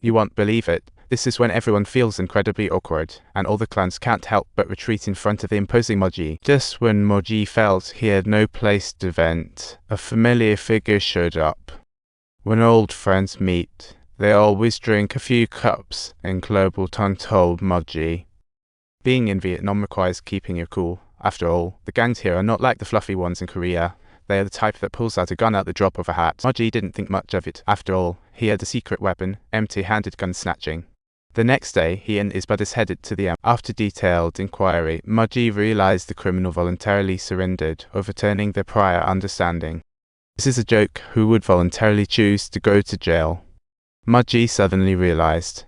You won't believe it. This is when everyone feels incredibly awkward, and all the clans can't help but retreat in front of the imposing Moji. Just when Moji felt he had no place to vent, a familiar figure showed up. When old friends meet, they always drink a few cups, and Global Tongue told Moji. Being in Vietnam requires keeping your cool. After all, the gangs here are not like the fluffy ones in Korea. They are the type that pulls out a gun at the drop of a hat. Moji didn't think much of it. After all, he had a secret weapon, empty-handed gun snatching. The next day, he and his buddies headed to the After detailed inquiry, Moji realized the criminal voluntarily surrendered, overturning their prior understanding. This is a joke. Who would voluntarily choose to go to jail? Moji suddenly realized.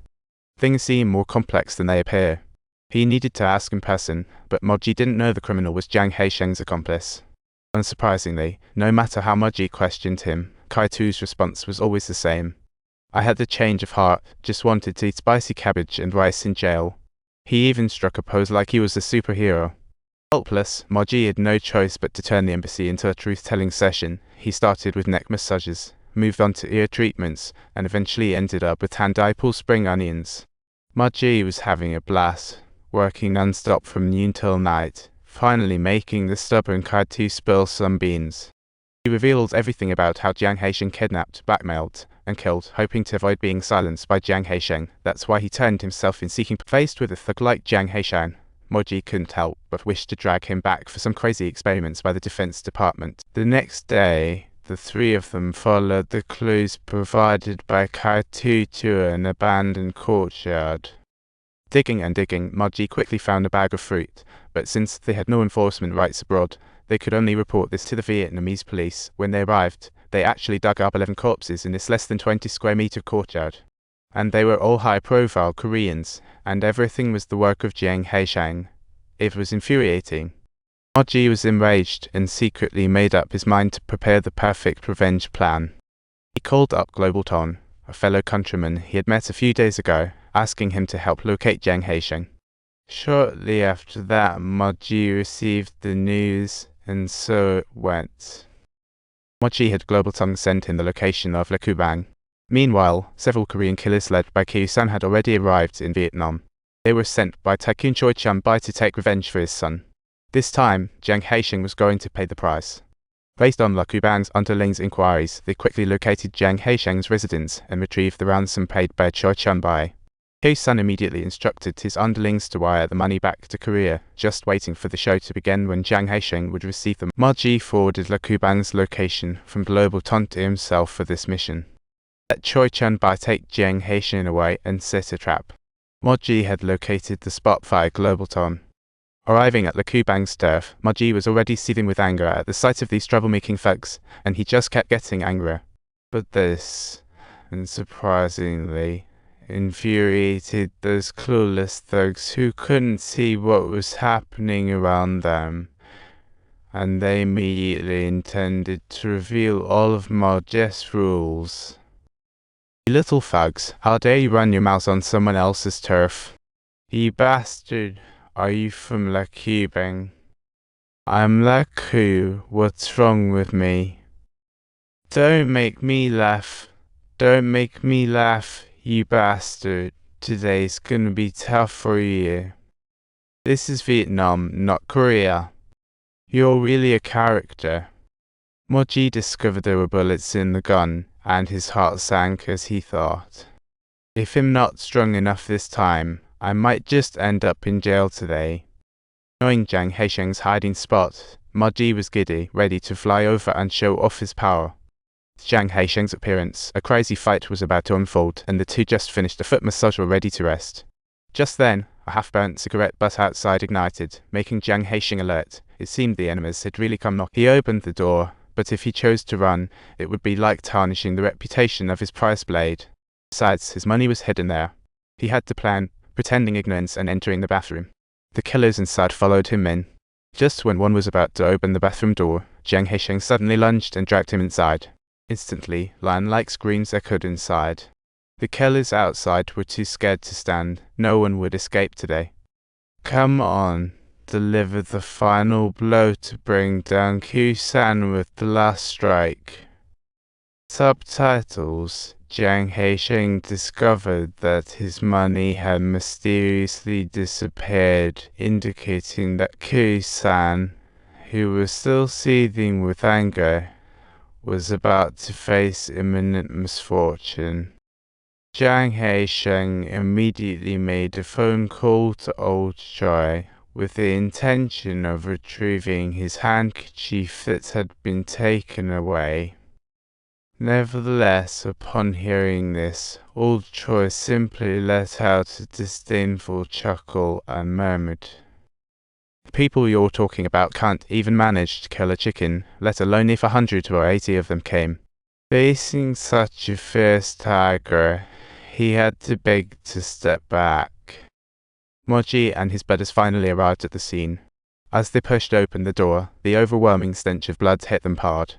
Things seem more complex than they appear. He needed to ask in person, but Moji didn't know the criminal was Jiang Haisheng's accomplice. Unsurprisingly, no matter how Moji questioned him, Kai Tu's response was always the same. I had a change of heart, just wanted to eat spicy cabbage and rice in jail. He even struck a pose like he was a superhero. Helpless, Moji had no choice but to turn the embassy into a truth-telling session. He started with neck massages, moved on to ear treatments, and eventually ended up with hand-eye pull spring onions. Moji was having a blast, working non-stop from noon till night, finally making the stubborn Kai Tu spill some beans. He revealed everything about how Jiang Haisheng kidnapped, blackmailed, and killed, hoping to avoid being silenced by Jiang Haisheng. That's why he turned himself in seeking. Faced with a thug like Jiang Haisheng, Moji couldn't help but wish to drag him back for some crazy experiments by the Defense Department. The next day, the three of them followed the clues provided by Kai Tu to an abandoned courtyard. Digging and digging, Moji quickly found a bag of fruit, but since they had no enforcement rights abroad, they could only report this to the Vietnamese police. When they arrived, they actually dug up 11 corpses in this less than 20 square meter courtyard. And they were all high-profile Koreans, and everything was the work of Jiang Haisheng. It was infuriating. Moji was enraged and secretly made up his mind to prepare the perfect revenge plan. He called up Global Tongue, a fellow countryman he had met a few days ago, asking him to help locate Jiang Haisheng. Shortly after that, Moji received the news, and so it went. Moji had Global Tongue sent in the location of Le Cubang. Meanwhile, several Korean killers led by Kyu-san had already arrived in Vietnam. They were sent by Tycoon Choi Chun-bai to take revenge for his son. This time, Jiang Haisheng was going to pay the price. Based on Le Cubang's underlings' inquiries, they quickly located Jiang Haisheng's residence and retrieved the ransom paid by Choi Chun-bai. Kyu-san immediately instructed his underlings to wire the money back to Korea, just waiting for the show to begin when Jiang Haisheng would receive them. Moji forwarded Le Cubang's location from Global Tongue to himself for this mission. Let Choi Chun-bai take Jiang Haisheng away and set a trap. Moji had located the spot via Global Tongue. Arriving at Le Cubang's turf, Moji was already seething with anger at the sight of these troublemaking thugs, and he just kept getting angrier. But this, unsurprisingly, infuriated those clueless thugs who couldn't see what was happening around them, and they immediately intended to reveal all of Moji's rules. You little thugs, how dare you run your mouths on someone else's turf? You bastard, are you from La Cubang? I'm La Cu, what's wrong with me? Don't make me laugh, you bastard. Today's gonna be tough for you. This is Vietnam, not Korea. You're really a character. Moji discovered there were bullets in the gun, and his heart sank as he thought, if I'm not strong enough this time, I might just end up in jail today. Knowing Jiang Haisheng's hiding spot, Moji was giddy, ready to fly over and show off his power. With Jiang Haisheng's appearance, a crazy fight was about to unfold, and the two just finished a foot massage were ready to rest. Just then, a half-burnt cigarette butt outside ignited, making Jiang Haisheng alert. It seemed the enemies had really come knocking. He opened the door, but if he chose to run, it would be like tarnishing the reputation of his prize blade. Besides, his money was hidden there. He had to plan, pretending ignorance and entering the bathroom. The killers inside followed him in. Just when one was about to open the bathroom door, Jiang Haisheng suddenly lunged and dragged him inside. Instantly, lion-like screams echoed inside. The killers outside were too scared to stand. No one would escape today. Come on, deliver the final blow to bring down Kyu-san with the last strike. Subtitles: Jiang Haisheng discovered that his money had mysteriously disappeared, indicating that Kyu-san, who was still seething with anger, was about to face imminent misfortune. Jiang Haisheng immediately made a phone call to Old Choi with the intention of retrieving his handkerchief that had been taken away. Nevertheless, upon hearing this, Old Choi simply let out a disdainful chuckle and murmured, "People you're talking about can't even manage to kill a chicken, let alone if 100 or 80 of them came." Facing such a fierce tiger, he had to beg to step back. Moji and his brothers finally arrived at the scene. As they pushed open the door, the overwhelming stench of blood hit them hard.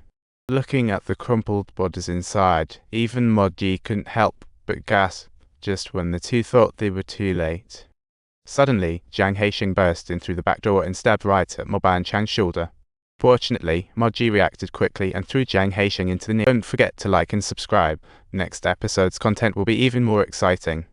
Looking at the crumpled bodies inside, even Moji couldn't help but gasp just when the two thought they were too late. Suddenly, Jiang Haisheng burst in through the back door and stabbed right at Moban Chang's shoulder. Fortunately, Moji reacted quickly and threw Jiang Haisheng into the near. Don't forget to like and subscribe. Next episode's content will be even more exciting.